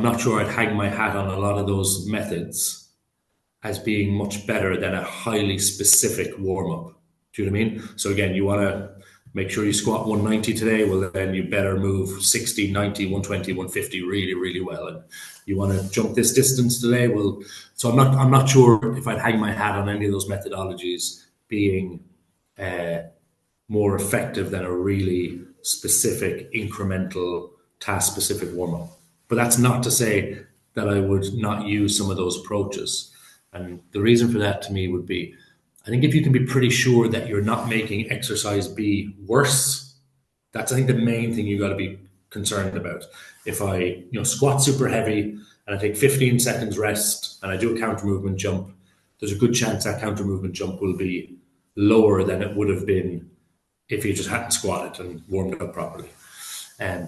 not sure I'd hang my hat on a lot of those methods as being much better than a highly specific warm up. Do you know what I mean? So again, you want to make sure you squat 190 today. Well, then you better move 60, 90, 120, 150 really, really well. And you want to jump this distance today. Well, so I'm not sure if I'd hang my hat on any of those methodologies being more effective than a really specific, incremental, task specific warm up. But that's not to say that I would not use some of those approaches. And the reason for that to me would be I think if you can be pretty sure that you're not making exercise B worse, that's I think the main thing you got to be concerned about. If I squat super heavy and I take 15 seconds rest and I do a counter movement jump, there's a good chance that counter movement jump will be lower than it would have been if you just hadn't squatted and warmed up properly.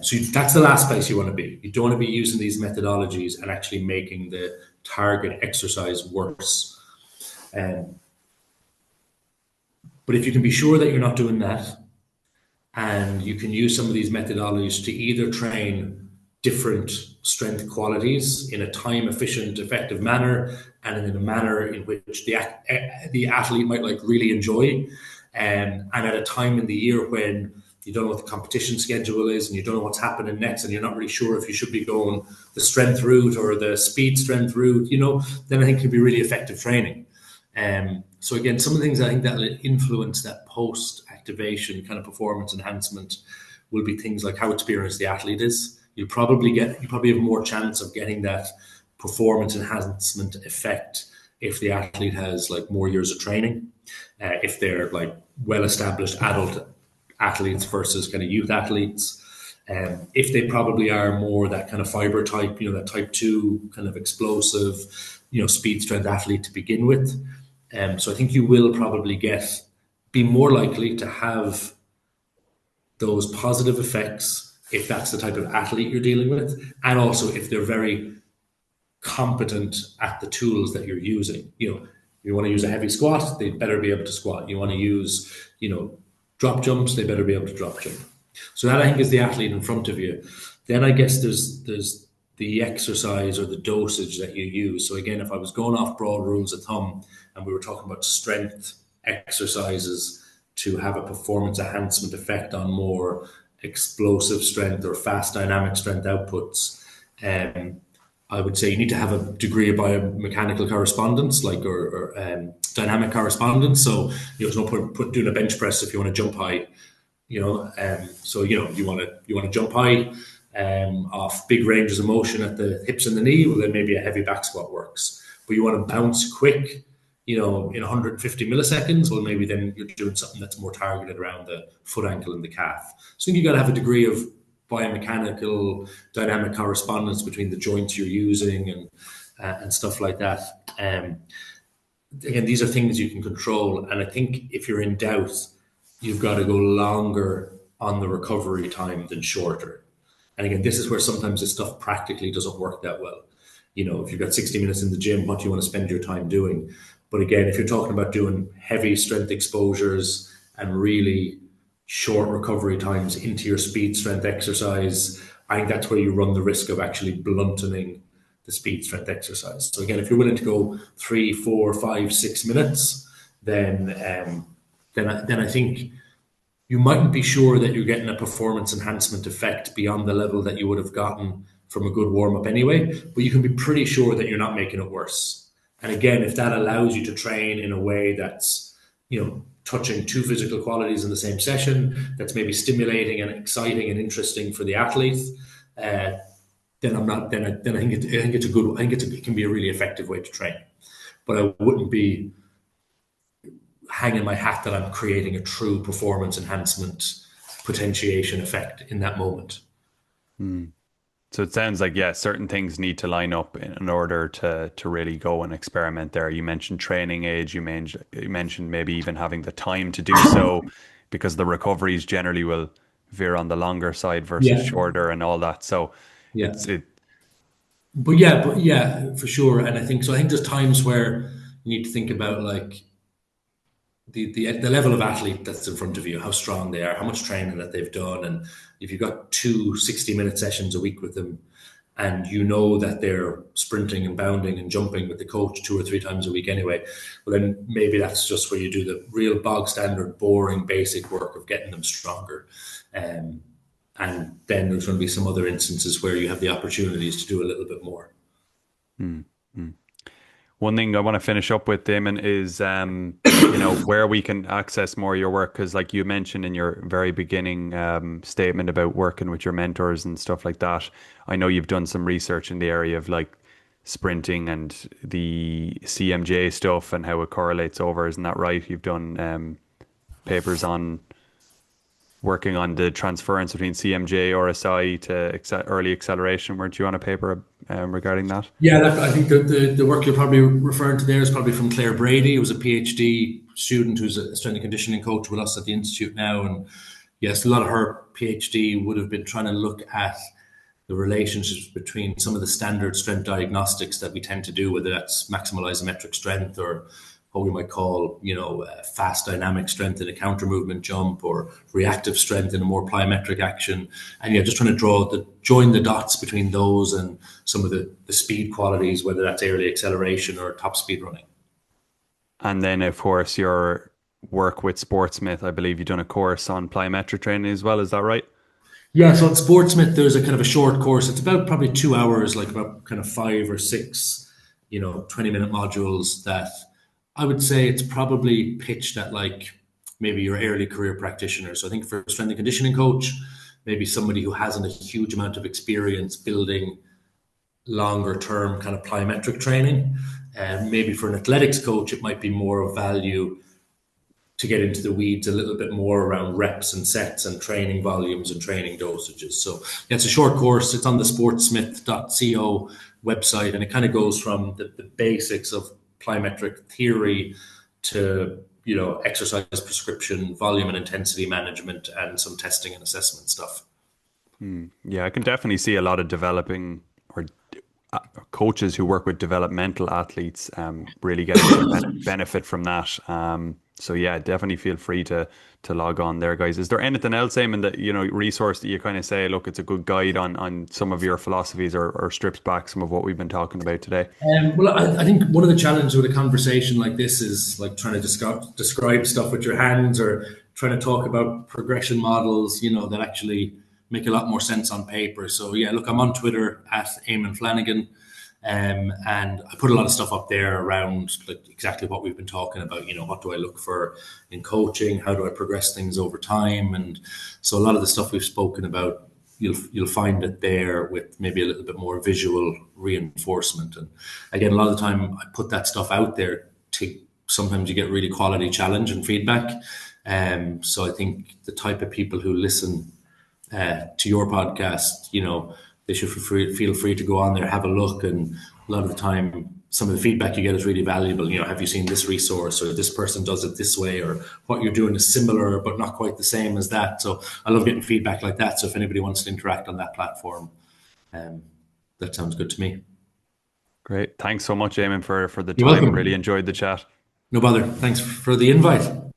So that's the last place you want to be. You don't want to be using these methodologies and actually making the target exercise worse. But if you can be sure that you're not doing that, and you can use some of these methodologies to either train different strength qualities in a time efficient, effective manner, and in a manner in which the athlete might like really enjoy, and at a time in the year when you don't know what the competition schedule is and you don't know what's happening next and you're not really sure if you should be going the strength route or the speed strength route, then I think it can be really effective training. So again, some of the things I think that will influence that post-activation kind of performance enhancement will be things like how experienced the athlete is. You probably have more chance of getting that performance enhancement effect if the athlete has like more years of training, if they're like well-established adult athletes versus kind of youth athletes. If they probably are more that kind of fiber type, that type 2 kind of explosive, speed strength athlete to begin with. So I think you will probably be more likely to have those positive effects if that's the type of athlete you're dealing with, and also if they're very competent at the tools that you're using. You want to use a heavy squat, they better be able to squat. You want to use, drop jumps, they better be able to drop jump. So that I think is the athlete in front of you. Then I guess there's the exercise or the dosage that you use. So again, if I was going off broad rules of thumb and we were talking about strength exercises to have a performance enhancement effect on more explosive strength or fast dynamic strength outputs, I would say you need to have a degree of biomechanical correspondence, or dynamic correspondence. So there's no point doing a bench press if you want to jump high. So you want to jump high off big ranges of motion at the hips and the knee. Well, then maybe a heavy back squat works. But you want to bounce quick, in 150 milliseconds. Well, maybe then you're doing something that's more targeted around the foot, ankle, and the calf. So I think you got to have a degree of biomechanical dynamic correspondence between the joints you're using and stuff like that. Again, these are things you can control, and I think if you're in doubt, you've got to go longer on the recovery time than shorter. And again, this is where sometimes this stuff practically doesn't work that well. If you've got 60 minutes in the gym, what do you want to spend your time doing? But again, if you're talking about doing heavy strength exposures and really short recovery times into your speed strength exercise, I think that's where you run the risk of actually blunting the speed strength exercise. So again, if you're willing to go 3, 4, 5, 6 minutes, then I think you mightn't be sure that you're getting a performance enhancement effect beyond the level that you would have gotten from a good warm-up anyway, but you can be pretty sure that you're not making it worse. And again, if that allows you to train in a way that's, touching two physical qualities in the same session, that's maybe stimulating and exciting and interesting for the athlete, then I think it's a good. I think it can be a really effective way to train. But I wouldn't be hanging my hat that I'm creating a true performance enhancement potentiation effect in that moment. So it sounds like, yeah, certain things need to line up in order to really go and experiment there. You mentioned training age, you mentioned maybe even having the time to do so, because the recoveries generally will veer on the longer side versus Yeah, shorter and all that. So yeah. it's it But yeah, for sure. And I think so. I think there's times where you need to think about like the level of athlete that's in front of you, how strong they are, how much training that they've done, and if you've got 60-minute sessions a week with them, and you know that they're sprinting and bounding and jumping with the coach 2 or 3 times a week anyway, well then maybe that's just where you do the real bog standard, boring, basic work of getting them stronger. And then there's going to be some other instances where you have the opportunities to do a little bit more. one thing I want to finish up with, Damon, is where we can access more of your work, because like you mentioned in your very beginning statement about working with your mentors and stuff like that, I know you've done some research in the area of like sprinting and the CMJ stuff and how it correlates over. Isn't that right? You've done papers on working on the transference between CMJ, RSI to early acceleration. Weren't you on a paper regarding that? Yeah, I think the work you're probably referring to there is probably from Claire Brady, who's a PhD student who's a strength and conditioning coach with us at the Institute now. And yes, a lot of her PhD would have been trying to look at the relationships between some of the standard strength diagnostics that we tend to do, whether that's maximal isometric strength or what we might call, fast dynamic strength in a counter movement jump, or reactive strength in a more plyometric action. And just trying to join the dots between those and some of the speed qualities, whether that's early acceleration or top speed running. And then, of course, your work with Sportsmith. I believe you've done a course on plyometric training as well. Is that right? Yeah, so at Sportsmith, there's a kind of a short course. It's about probably 2 hours, like about kind of 5 or 6, 20-minute modules that I would say it's probably pitched at like maybe your early career practitioner. So I think for a strength and conditioning coach, maybe somebody who hasn't a huge amount of experience building longer term kind of plyometric training. And maybe for an athletics coach, it might be more of value to get into the weeds a little bit more around reps and sets and training volumes and training dosages. So yeah, it's a short course. It's on the sportsmith.co website, and it kind of goes from the basics of plyometric theory to exercise prescription, volume and intensity management, and some testing and assessment stuff. Yeah, I can definitely see a lot of developing or coaches who work with developmental athletes really getting some benefit from that. So yeah, definitely feel free to log on there, guys. Is there anything else, Eamon, that resource that you kind of say, look, it's a good guide on some of your philosophies, or strips back some of what we've been talking about today? Well, I think one of the challenges with a conversation like this is like trying to describe stuff with your hands, or trying to talk about progression models, that actually make a lot more sense on paper. So yeah, look, I'm on Twitter at Eamonn Flanagan, and I put a lot of stuff up there around like exactly what we've been talking about. What do I look for in coaching? How do I progress things over time? And so a lot of the stuff we've spoken about, you'll find it there with maybe a little bit more visual reinforcement. And again, a lot of the time I put that stuff out there to sometimes you get really quality challenge and feedback. So I think the type of people who listen to your podcast, they should feel free to go on there, have a look. And a lot of the time, some of the feedback you get is really valuable. Have you seen this resource, or this person does it this way, or what you're doing is similar but not quite the same as that. So I love getting feedback like that. So if anybody wants to interact on that platform, that sounds good to me. Great. Thanks so much, Eamon, for the You're time. welcome. Really enjoyed the chat. No bother. Thanks for the invite.